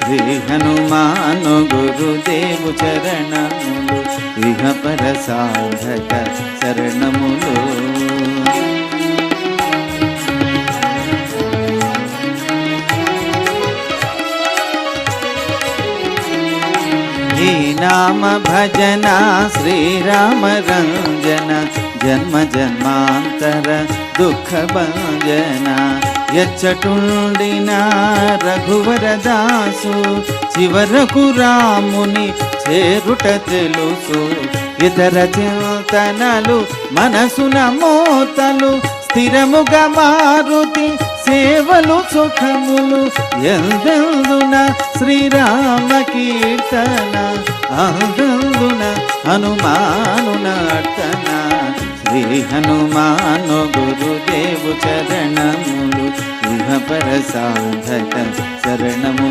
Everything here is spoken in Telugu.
శ్రీ హనుమాను గురుదేవు చరణములు ఇహపర సాధక శరణములు. ఈ నామ భజన శ్రీరామ రంజన జన్మ జన్మాంతర దుఃఖ భంజన. ఎచ్చటుండిన రఘువర దాసు చివరకు రాముని చేరుట తెలుసు. ఇతర చింతనలు మనసున మోతలు స్థిరముగా మారుతి సేవలు సుఖములు. ఎందెందున శ్రీరామ కీర్తన అందందున హనుమాను నర్తన. శ్రీ హనుమాను గురుదేవు చరణములు ఇహపర సాధక శరణములు.